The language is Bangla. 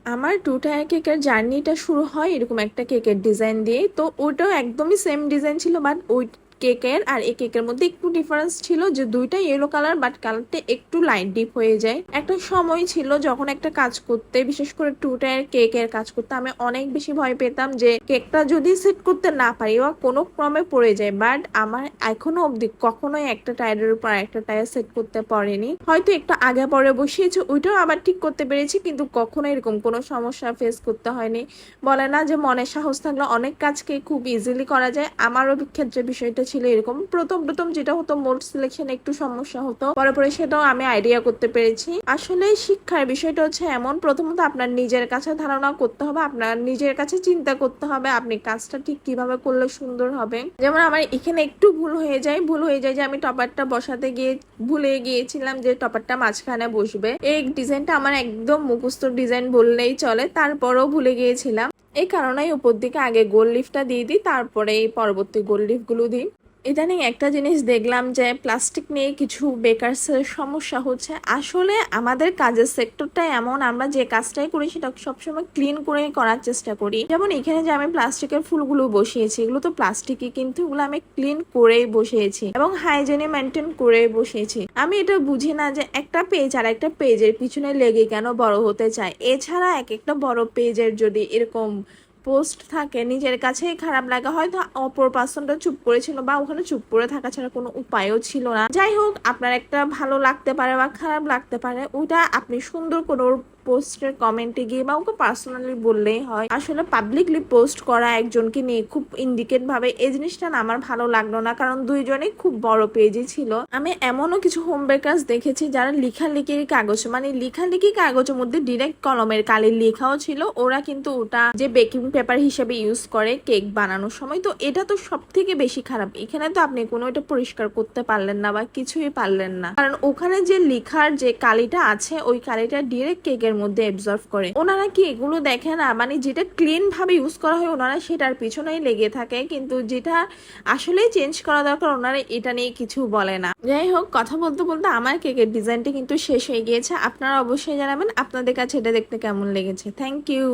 আমার 2 টায়ার কেকের জার্নিটা শুরু হয় এরকম একটা কেকের ডিজাইন দিয়ে। তো ওইটাও একদমই সেম ডিজাইন ছিল, বাট ওই কেকের আর এই কেকের মধ্যে একটু ডিফারেন্স ছিল যে দুইটা ইয়েলো কালার, বাট কালারটা একটু লাইট ডিপ হয়ে যায়। একটা সময় ছিল যখন একটা কাজ করতে, বিশেষ করে 2 টায়ার কেকের কাজ করতে আমি অনেক বেশি ভয় পেতাম যে কেকটা যদি সেট করতে না পারি বা কোনো ক্রমে পড়ে যায়। বাট আমার এখনো অবধি কখনোই একটা টায়ারের উপর একটা টায়ার সেট করতে পারিনি। হয়তো একটু আগে পরে বসিয়েছি, ওইটাও আবার ঠিক করতে পেরেছি, কিন্তু কখনো এরকম কোনো সমস্যা ফেস করতে হয়নি। বলে না যে মনে সাহস থাকলে অনেক কাজকে খুব ইজিলি করা যায়, আমারও ক্ষেত্রে বিষয়টা ছিল এরকম। প্রথম প্রথম যেটা হতো মোল্ড সিলেকশনে একটু সমস্যা হতো, পরে পরে সেটাও আমি আইডিয়া করতে পেরেছি। আসলে শিক্ষার বিষয়টা হচ্ছে এমন, প্রথমত আপনার নিজের কাছে ধারণা করতে হবে, আপনার নিজের কাছে চিন্তা করতে হবে আপনি কাজটা ঠিক কিভাবে করলে সুন্দর হবে। যেমন আমার এখানে একটু ভুল হয়ে যায় যে আমি টপারটা বসাতে গিয়ে ভুলে গিয়েছিলাম যে টপারটা মাঝখানে বসবে। এই ডিজাইনটা আমার একদম মুখস্থ ডিজাইন বললেই চলে, তারপরও ভুলে গিয়েছিলাম। এই কারণেই উপর দিকে আগে গোল লিফটা দিয়ে দিই, তারপরে এই পরবর্তী গোল লিফট গুলো দিই। ইদানিং একটা জিনিস দেখলাম যে প্লাস্টিক নিয়ে কিছু বেকারসের সমস্যা হচ্ছে। আসলে আমাদের কাজের সেক্টরটা এমন, আমরা যে কাজটাই করি সেটা সবসময় ক্লিন করে করার চেষ্টা করি। যেমন এখানে যে আমি প্লাস্টিকের ফুলগুলো বসিয়েছি, এগুলো তো প্লাস্টিকই, কিন্তু এগুলো আমি ক্লিন করেই বসিয়েছি এবং হাইজেনে মেনটেন করে বসিয়েছি। আমি এটা বুঝি না যে একটা পেজ আর একটা পেজের পিছনে লেগে কেন বড় হতে চায়। এছাড়া এক একটা বড় পেজের যদি এরকম পোস্ট থাকে নিজের কাছেই খারাপ লাগে। হয়তো অপর পার্সনটা চুপ করেছিল বা ওখানে চুপ করে থাকা ছাড়া কোনো উপায়ও ছিল না। যাই হোক, আপনার একটা ভালো লাগতে পারে বা খারাপ লাগতে পারে, ওটা আপনি সুন্দর করে ওর পোস্টের কমেন্টে গিয়ে বা ওকে পার্সোনালি বললেই হয়। আসলে পাবলিকলি পোস্ট করা একজনকে নিয়ে খুব ইন্ডিকেট ভাবে, এই জিনিসটা না আমার ভালো লাগলো না, কারণ দুইজনেই খুব বড় পেজই ছিল। আমি এমনও কিছু হোম বেকার্স দেখেছি যারা লেখালেখির কাগজ, মানে লেখালেখি কাগজের মধ্যে ডিরেক্ট কলমের কালি লেখাও ছিল, ওরা কিন্তু ওটা যে বেকিং পেপার হিসেবে ইউজ করে কেক বানানোর সময়। তো এটা তো সব থেকে বেশি খারাপ। এখানে তো আপনি কোনো এটা পরিষ্কার করতে পারলেন না বা কিছুই পারলেন না, কারণ ওখানে যে লেখার যে কালিটা আছে ওই কালিটা ডিরেক্ট কেকের মধ্যে অ্যাবজর্ব করে। ওনারা কি এগুলো দেখে না? মানে যেটা ক্লিন ভাবে ইউজ করা হয় ওনারা সেটার পিছনেই লেগে থাকে, কিন্তু যেটা আসলেই চেঞ্জ করা দরকার ওনারা এটা নিয়ে কিছু বলে না। যাই হোক, কথা বলতে বলতে আমার কেকের ডিজাইনটা কিন্তু শেষ হয়ে গিয়েছে। আপনারা অবশ্যই জানাবেন আপনাদের কাছে এটা দেখতে কেমন লেগেছে। Thank you.